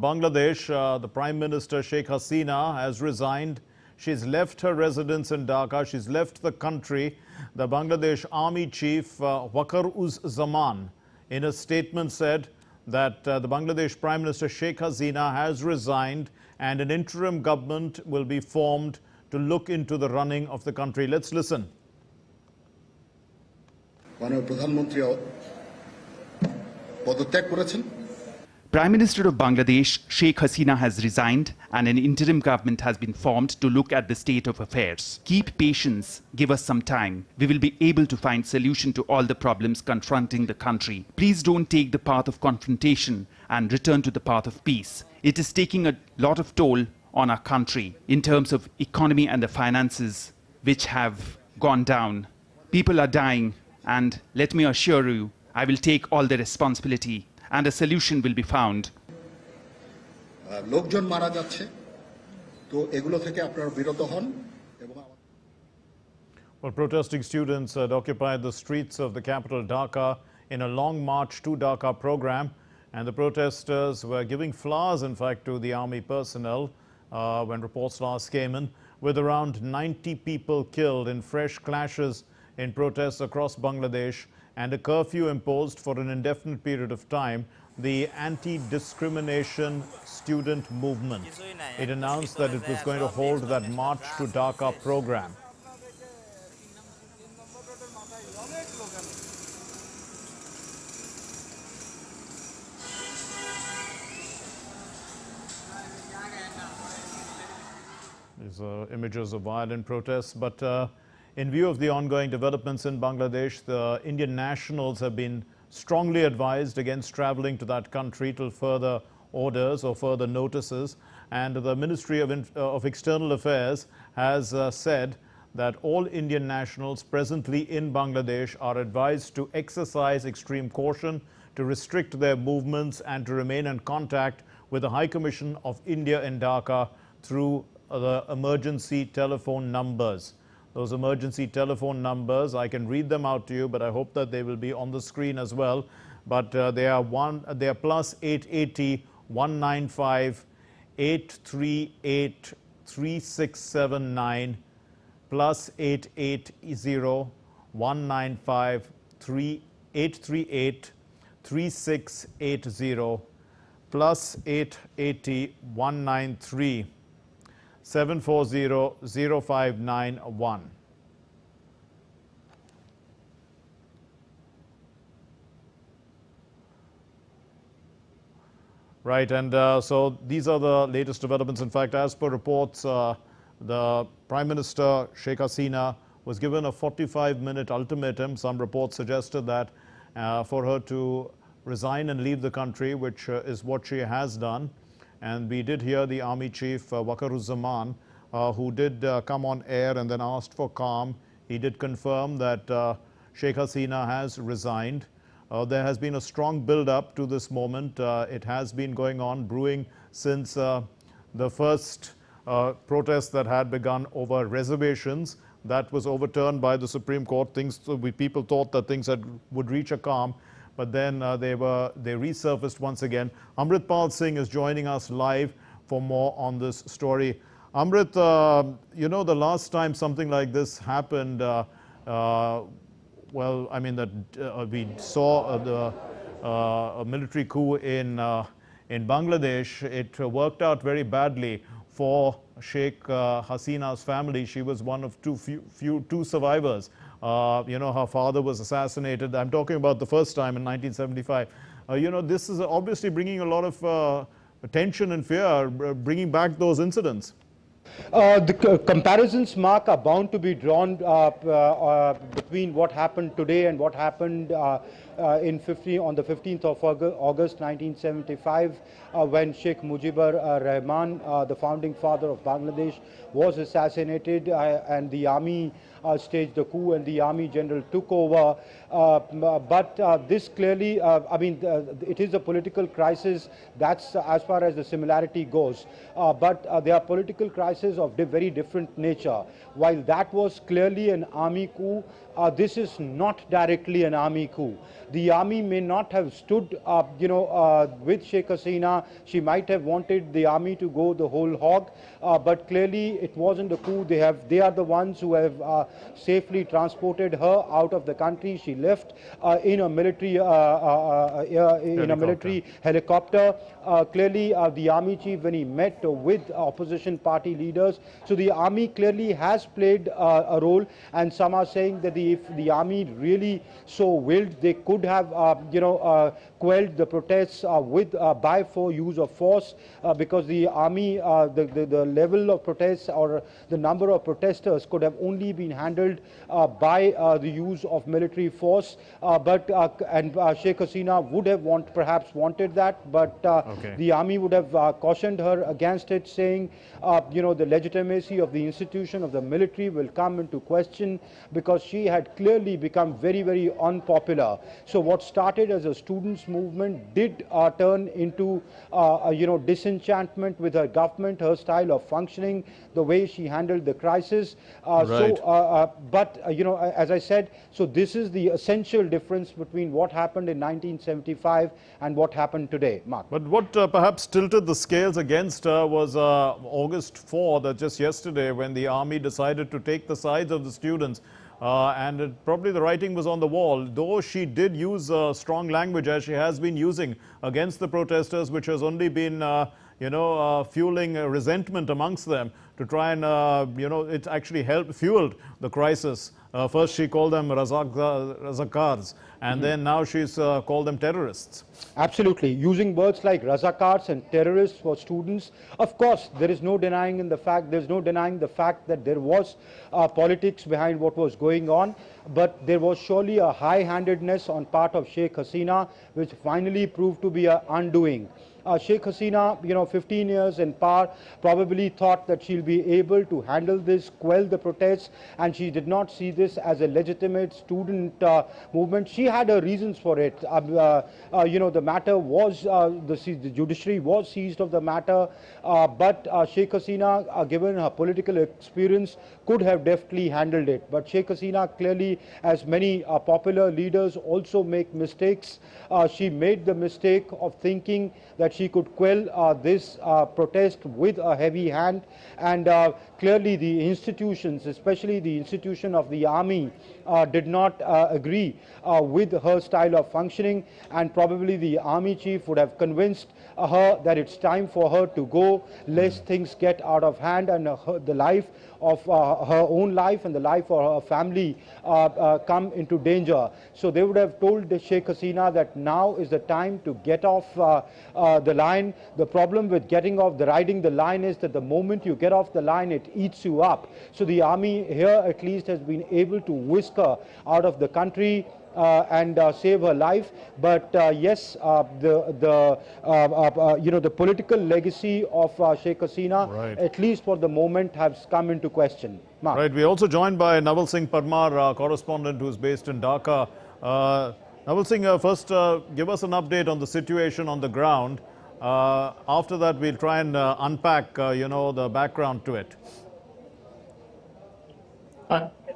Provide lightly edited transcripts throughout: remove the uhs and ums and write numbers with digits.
Bangladesh, the Prime Minister Sheikh Hasina has resigned. She's left her residence in Dhaka. She's left the country. The Bangladesh Army Chief Wakar-uz-Zaman in a statement said that the Bangladesh Prime Minister Sheikh Hasina has resigned and an interim government will be formed to look into the running of the country. Let's listen. Prime Minister of Bangladesh, Sheikh Hasina has resigned and an interim government has been formed to look at the state of affairs. Keep patience, give us some time. We will be able to find solution to all the problems confronting the country. Please don't take the path of confrontation and return to the path of peace. It is taking a lot of toll on our country in terms of economy and the finances, which have gone down. People are dying, and let me assure you, I will take all the responsibility and a solution will be found. Well, protesting students had occupied the streets of the capital Dhaka in a long march to Dhaka program, and the protesters were giving flowers, in fact, to the army personnel when reports last came in, with around 90 people killed in fresh clashes in protests across Bangladesh and a curfew imposed for an indefinite period of time. The anti-discrimination student movement, it announced that it was going to hold that March to Dhaka program. These are images of violent protests, but in view of the ongoing developments in Bangladesh, the Indian nationals have been strongly advised against traveling to that country till further orders or further notices. And the Ministry of External Affairs has said that all Indian nationals presently in Bangladesh are advised to exercise extreme caution, to restrict their movements and to remain in contact with the High Commission of India in Dhaka through the emergency telephone numbers. Those emergency telephone numbers, I can read them out to you, but I hope that they will be on the screen as well. But they are plus 880 195 838 3679, plus 880 195 838 3680, plus 880 193 740-0591. Right, and so these are the latest developments. In fact, as per reports, the Prime Minister Sheikh Hasina was given a 45-minute ultimatum. Some reports suggested that for her to resign and leave the country, which is what she has done. And we did hear the Army Chief, Wakar-uz-Zaman, who did come on air and then asked for calm. He did confirm that Sheikh Hasina has resigned. There has been a strong build-up to this moment. It has been going on, brewing since the first protest that had begun over reservations. That was overturned by the Supreme Court. People thought that things would reach a calm. But then they resurfaced once again. Amritpal Singh is joining us live for more on this story. Amrit, you know, the last time something like this happened, well, I mean, that we saw a military coup in Bangladesh. It worked out very badly for Sheikh Hasina's family. She was one of two survivors. You know, her father was assassinated. I'm talking about the first time in 1975. You know, this is obviously bringing a lot of tension and fear, bringing back those incidents. The comparisons, Mark, are bound to be drawn between what happened today and what happened on the 15th of August 1975, when Sheikh Mujibur Rahman, the founding father of Bangladesh, was assassinated and the army staged the coup and the army general took over. But this clearly, I mean, it is a political crisis. That's as far as the similarity goes. But they are political crises of very different nature. While that was clearly an army coup, this is not directly an army coup. The army may not have stood with Sheikh Hasina. She might have wanted the army to go the whole hog, but clearly it wasn't a coup. They are the ones who have safely transported her out of the country. She left in a military helicopter. Clearly, the army chief, when he met with opposition party leaders, so the army clearly has played a role. And some are saying that if the army really so willed, they could have quelled the protests by use of force, because the army, the level of protests or the number of protesters could have only been handled by the use of military force. And Sheikh Hasina would have perhaps wanted that, but the army would have cautioned her against it, saying, the legitimacy of the institution of the military will come into question, because she had clearly become very, very unpopular. So what started as a students' movement did turn into, disenchantment with her government, her style of functioning, the way she handled the crisis. As I said, so this is the essential difference between what happened in 1975 and what happened today, Mark. But what perhaps tilted the scales against her was August 4, just yesterday, when the army decided to take the sides of the students. Probably the writing was on the wall, though she did use strong language, as she has been using against the protesters, which has only been fueling resentment amongst them, to try and, it actually fueled the crisis. First she called them Razakars, and then now she's called them terrorists. Absolutely. Using words like Razakars and terrorists for students. Of course, there is no denying the fact that there was politics behind what was going on, but there was surely a high-handedness on part of Sheikh Hasina, which finally proved to be an undoing. Sheikh Hasina, 15 years in power, probably thought that she'll be able to handle this, quell the protests, and she did not see this as a legitimate student movement. She had her reasons for it. The matter was, the judiciary was seized of the matter, but Sheikh Hasina, given her political experience, could have deftly handled it. But Sheikh Hasina clearly, as many popular leaders also make mistakes, she made the mistake of thinking that she could quell this protest with a heavy hand, and clearly the institutions, especially the institution of the army, did not agree with her style of functioning, and probably the army chief would have convinced her that it's time for her to go, lest things get out of hand and the life of her own life and the life of her family come into danger. So they would have told Sheikh Hasina that now is the time to get off the line. The problem with riding the line is that the moment you get off the line, it eats you up. So the army here at least has been able to whisk her out of the country and save her life. But yes, the political legacy of Sheikh Hasina, at least for the moment, has come into question. Mark. Right. We're also joined by Naval Singh Parmar, our correspondent who's based in Dhaka. Naval Singh, first give us an update on the situation on the ground. After that, we'll try and unpack, the background to it.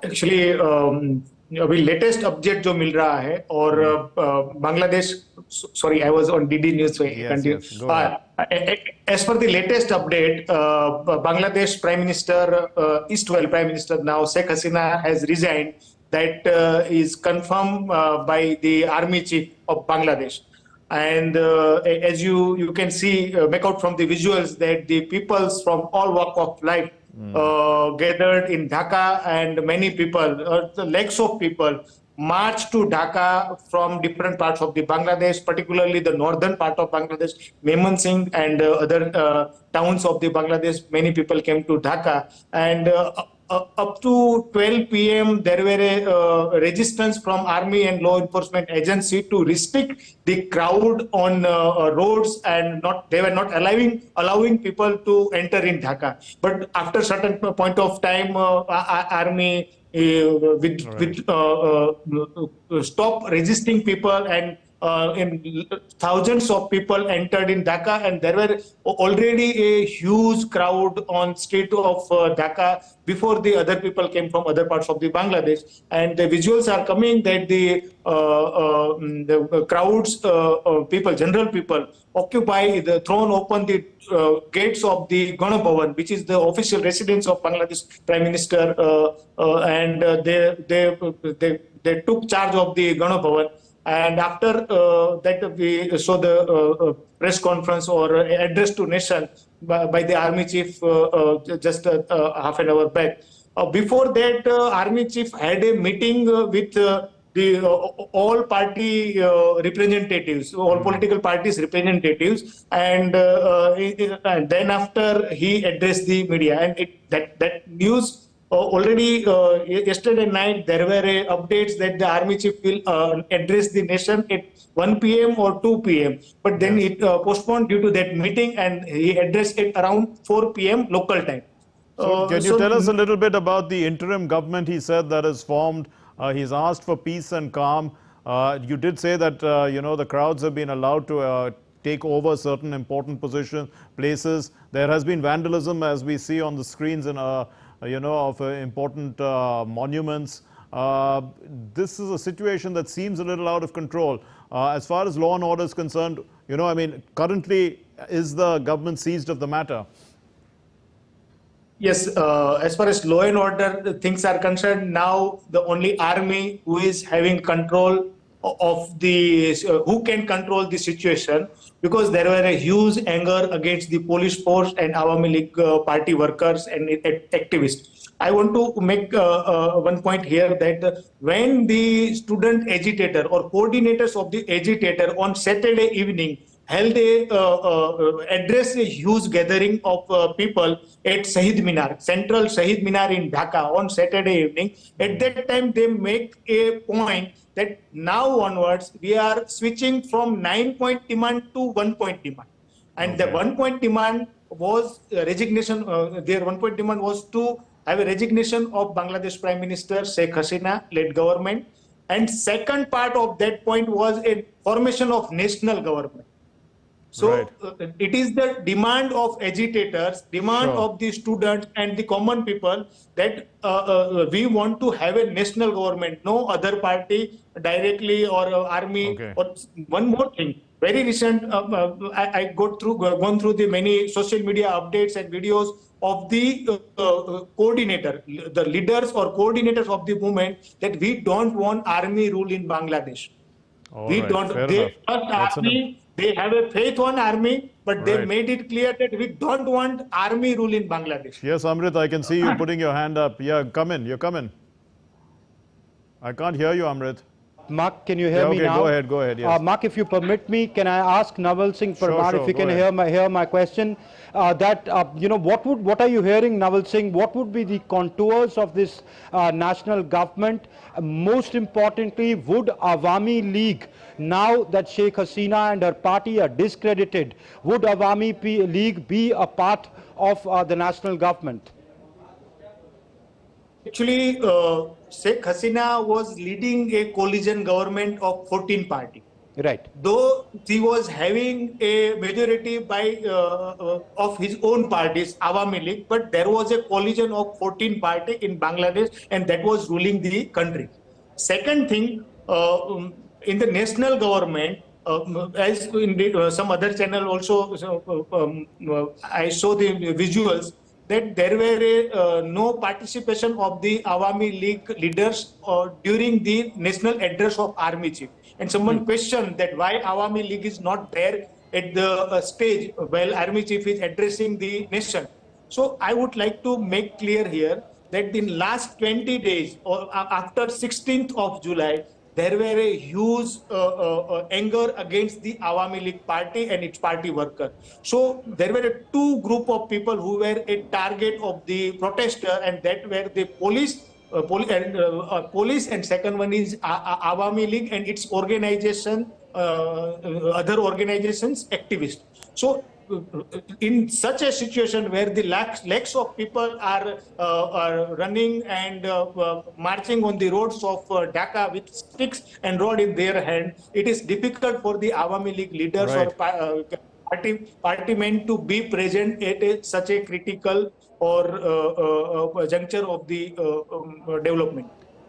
Actually, अभी latest update जो मिल रहा है और Bangladesh, sorry I was on DD news, as per the latest update, Bangladesh Prime Minister, Eastwell Prime Minister now, Sheikh Hasina, has resigned. That is confirmed by the army chief of Bangladesh. And as you can see, make out from the visuals, that the peoples from all walk of life gathered in Dhaka, and many people, the lakhs of people, marched to Dhaka from different parts of the Bangladesh, particularly the northern part of Bangladesh, Memon Singh and other towns of the Bangladesh. Many people came to Dhaka, and up to 12 p.m. there were a resistance from army and law enforcement agency to restrict the crowd on roads, and they were not allowing people to enter in Dhaka. But after certain point of time, army stop resisting people and thousands of people entered in Dhaka, and there were already a huge crowd on street of Dhaka before the other people came from other parts of the Bangladesh. And the visuals are coming that the crowds, people, general people, occupy the thrown open the gates of the Gana Bhavan, which is the official residence of Bangladesh Prime Minister, and they took charge of the Gana Bhavan. And after that, we saw the press conference or address to nation by the army chief just half an hour back. Before that, army chief had a meeting with the all party representatives, all political parties representatives, and then after he addressed the media, and that news. Already yesterday night, there were updates that the army chief will address the nation at 1 p.m. or 2 p.m. But then it postponed due to that meeting, and he addressed it around 4 p.m. local time. So can you tell us a little bit about the interim government he said that is formed? He's asked for peace and calm. You did say that, the crowds have been allowed to take over certain important places. There has been vandalism, as we see on the screens, in of important monuments. This is a situation that seems a little out of control. As far as law and order is concerned, currently, is the government seized of the matter? Yes, as far as law and order things are concerned, now the only army who is having control of the, who can control the situation, because there were a huge anger against the police force and Awami League party workers and activists. I want to make one point here that when the student agitator or coordinators of the agitator on Saturday evening held address a huge gathering of people at Shahid Minar, Central Shahid Minar in Dhaka on Saturday evening. At that time, they make a point that now onwards, we are switching from 9-point demand to 1-point demand. And the 1-point demand was resignation, their 1-point demand was to have a resignation of Bangladesh Prime Minister Sheikh Hasina led government. And second part of that point was a formation of national government. So it is the demand of agitators, demand of the students and the common people that we want to have a national government, no other party directly or army. Or one more thing, very recent, I gone through the many social media updates and videos of the coordinator, the leaders or coordinators of the movement, that we don't want army rule in Bangladesh. We don't. They trust army. They have a faith on army, but they made it clear that we don't want army rule in Bangladesh. Yes, Amrit, I can see you putting your hand up. Yeah, come in. You're coming. I can't hear you, Amrit. Mark, can you hear me now? Go ahead, yes. Mark, if you permit me, can I ask Naval Singh Parmar if you can hear my question? What are you hearing, Naval Singh? What would be the contours of this national government? Most importantly, would Awami League, now that Sheikh Hasina and her party are discredited, would Awami League be a part of the national government? Actually, Sheikh Hasina was leading a coalition government of 14 parties. Right. Though he was having a majority by of his own parties, Awami League, but there was a coalition of 14 parties in Bangladesh, and that was ruling the country. Second thing, in the national government, as in some other channel also, I saw the visuals that there were no participation of the Awami League leaders during the national address of Army Chief. And someone questioned that why Awami League is not there at the stage while Army Chief is addressing the nation. So I would like to make clear here that in last 20 days or after 16th of July, there were a huge anger against the Awami League party and its party workers. So there were two group of people who were a target of the protester, and that were the police, and second one is Awami League and its organization, other organizations, activists. So in such a situation where the lakhs of people are running and marching on the roads of Dhaka with sticks and rod in their hand, it is difficult for the Awami League leaders Right. or party men to be present at such a critical or juncture of the development.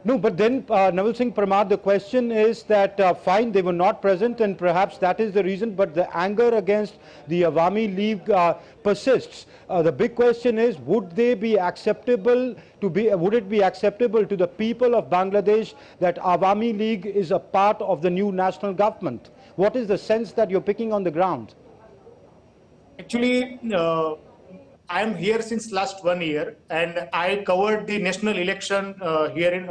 No, but then, Naval Singh Parmar, the question is that, fine, they were not present, and perhaps that is the reason, but the anger against the Awami League persists. The big question is, would it be acceptable to the people of Bangladesh that Awami League is a part of the new national government? What is the sense that you're picking on the ground? Actually, I am here since last 1 year, and I covered the national election here in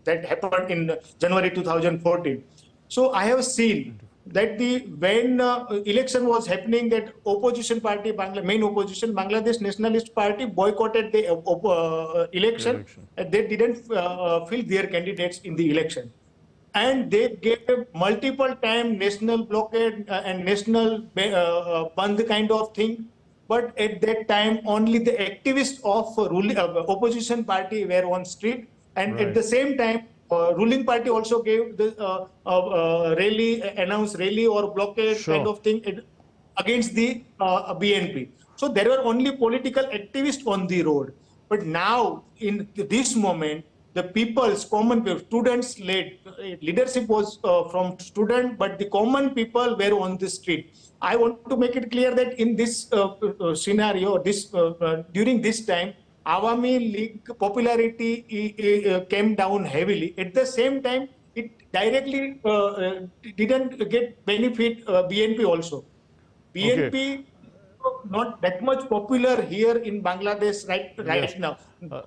that happened in January 2014. So I have seen that when election was happening, that opposition party, main opposition, Bangladesh Nationalist Party, boycotted the election. They didn't fill their candidates in the election. And they gave multiple time national blockade and national band kind of thing. But at that time, only the activists of opposition party were on street. And at the same time, ruling party also gave the rally, announced rally or blockade kind of thing against the BNP. So there were only political activists on the road. But now, in this moment, the people's common people, students led, leadership was from student, but the common people were on the street. I want to make it clear that in this scenario, during this time, Awami League popularity came down heavily. At the same time, it directly didn't get benefit BNP also. BNP not that much popular here in Bangladesh right now.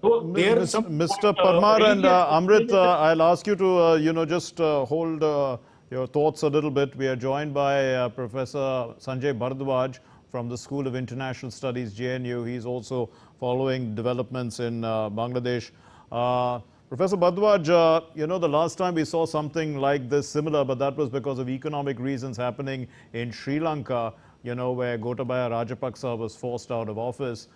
So there some Mr. Parmar and Amrit, I'll ask you to just hold your thoughts a little bit. We are joined by Professor Sanjay Bharadwaj from the School of International Studies, JNU. He's also following developments in Bangladesh. Professor Bharadwaj, the last time we saw something like this similar, but that was because of economic reasons happening in Sri Lanka, where Gotabaya Rajapaksa was forced out of office.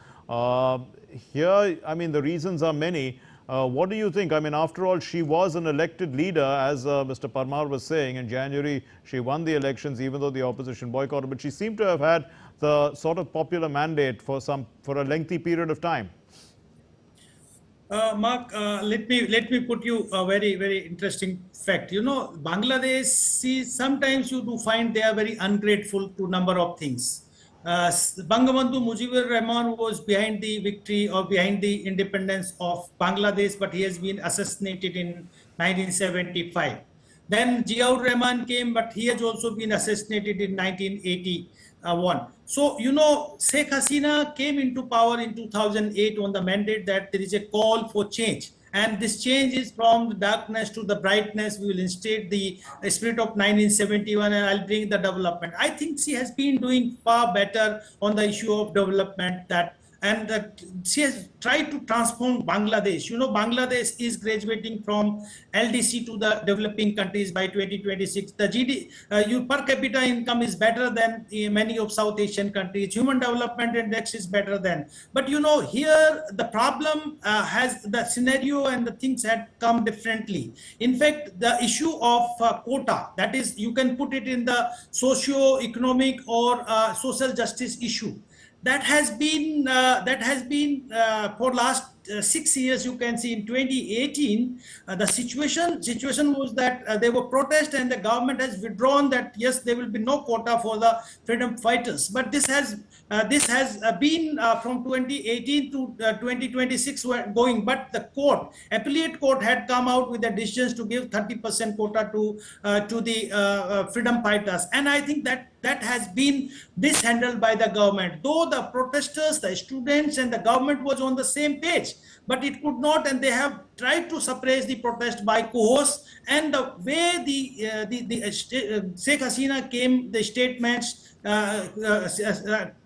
Here, I mean, the reasons are many. What do you think? I mean, after all, she was an elected leader, as Mr. Parmar was saying. In January, she won the elections, even though the opposition boycotted. But she seemed to have had the sort of popular mandate for a lengthy period of time. Mark, let me put you a very, very interesting fact. Bangladesh, sometimes you do find they are very ungrateful to number of things. Bangabandhu Mujibur Rahman was behind the victory or behind the independence of Bangladesh, but he has been assassinated in 1975. Then Ziaur Rahman came, but he has also been assassinated in 1981. So, Sheikh Hasina came into power in 2008 on the mandate that there is a call for change. And this change is from the darkness to the brightness. We will instate the spirit of 1971 and I'll bring the development. I think she has been doing far better on the issue of development and she has tried to transform Bangladesh. Bangladesh is graduating from LDC to the developing countries by 2026. The GDP, per capita income is better than many of South Asian countries. Human Development Index is better than. But here the problem has the scenario and the things had come differently. In fact, the issue of quota, that is, you can put it in the socio-economic or social justice issue. That has been for last 6 years. You can see in 2018 the situation was that there were protests and the government has withdrawn that yes, there will be no quota for the freedom fighters. But this has been from 2018 to 2026 going. But the appellate court had come out with the decisions to give 30% quota to the freedom fighters, and I think that has been mishandled by the government. Though the protesters, the students and the government was on the same page, but it could not, and they have tried to suppress the protest by coerce. And the way the Sheikh Hasina came, the statements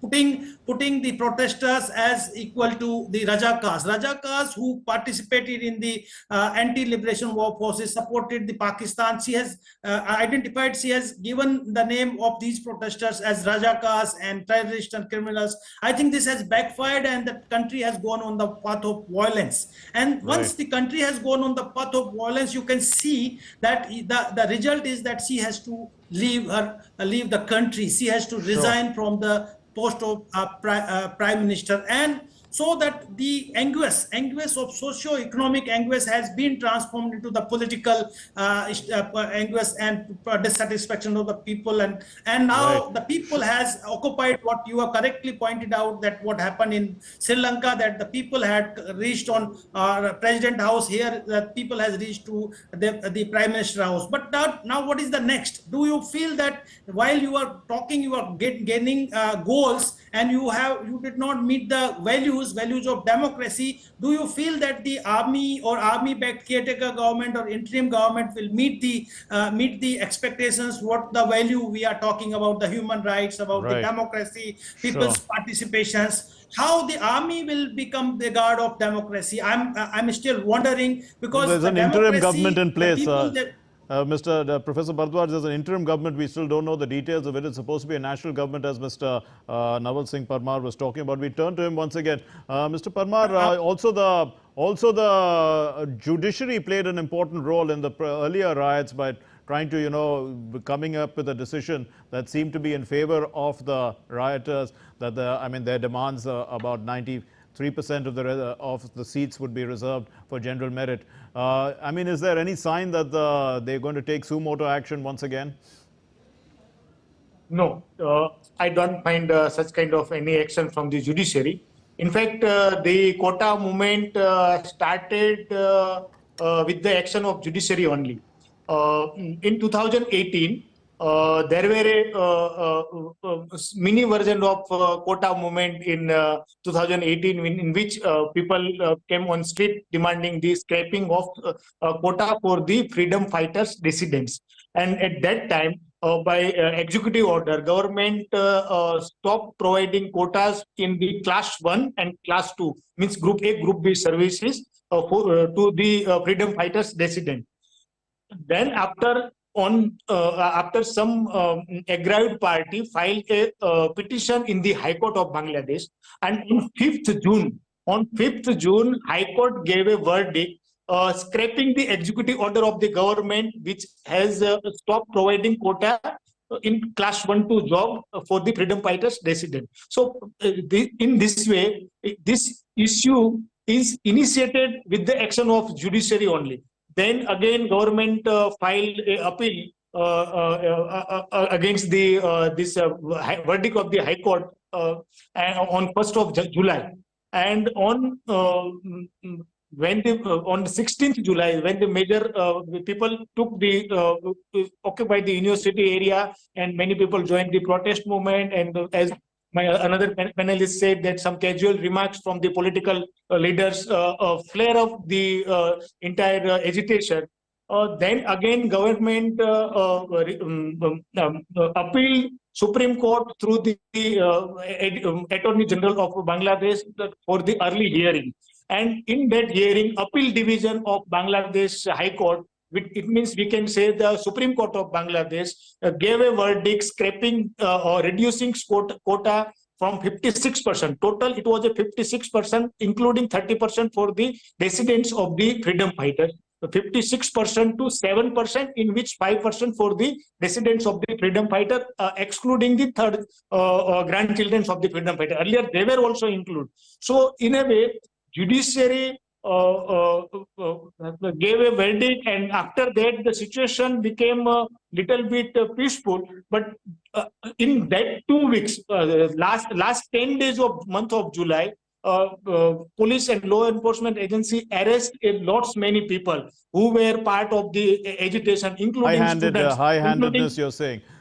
putting the protesters as equal to the Rajakas who participated in the anti-liberation war forces, supported the Pakistan. She has identified, she has given the name of these protesters as Rajakas and terrorists and criminals. I think this has backfired and the country has gone on the path of violence. And once the country has gone on the path of violence, you can see that the result is that she has to leave the country. She has to resign from the post of prime minister, and so that the anguish of socio-economic anguish has been transformed into the political anguish and dissatisfaction of the people, and now the people has occupied what you have correctly pointed out, that what happened in Sri Lanka, that the people had reached on President House. Here the people has reached to the Prime Minister House. But now what is the next? Do you feel that while you are talking, you are gaining goals, and you did not meet the values of democracy? Do you feel that the army or army-backed caretaker government or interim government will meet the expectations? What the value we are talking about, the human rights, about the democracy, people's participations? How the army will become the guard of democracy? I'm still wondering, because there's an interim government in place. Professor Bharadwaj, there's an interim government. We still don't know the details of it. It's supposed to be a national government, as Mr. Naval Singh Parmar was talking about. We turn to him once again. Mr. Parmar, also the judiciary played an important role in the earlier riots by trying to, coming up with a decision that seemed to be in favor of the rioters, that their demands about 93% of the seats would be reserved for general merit. Is there any sign that they're going to take suo motu action once again? No, I don't find such kind of any action from the judiciary. In fact, the quota movement started with the action of judiciary only. In 2018, there were a mini version of quota movement in 2018, in which people came on street demanding the scrapping of quota for the freedom fighters dissidents. And at that time, by executive order, government stopped providing quotas in the class 1 and class 2, means group A, group B services to the freedom fighters dissident. Then after some aggrieved party filed a petition in the High Court of Bangladesh, and on 5th June, High Court gave a verdict scrapping the executive order of the government, which has stopped providing quota in class 1-2 job for the freedom fighters dissident. So in this way, this issue is initiated with the action of judiciary only. Then again, government filed an appeal against this verdict of the High Court on 1st of July. And on on 16th July, when the major people took occupied the university area, and many people joined the protest movement, and as another panelist said, that some casual remarks from the political leaders flare up the entire agitation. Then again, government appealed Supreme Court through the Attorney General of Bangladesh for the early hearing. And in that hearing, Appeal Division of Bangladesh High Court, it means we can say the Supreme Court of Bangladesh, gave a verdict scrapping or reducing quota from 56%. Total, it was a 56%, including 30% for the dissidents of the freedom fighters. 56% to 7%, in which 5% for the dissidents of the freedom fighter, excluding the third grandchildren of the freedom fighter. Earlier, they were also included. So, in a way, judiciary gave a verdict, and after that the situation became a little bit peaceful. But in that 2 weeks, last 10 days of month of July, police and law enforcement agency arrested many people who were part of the agitation, including students. High-handedness, you're saying.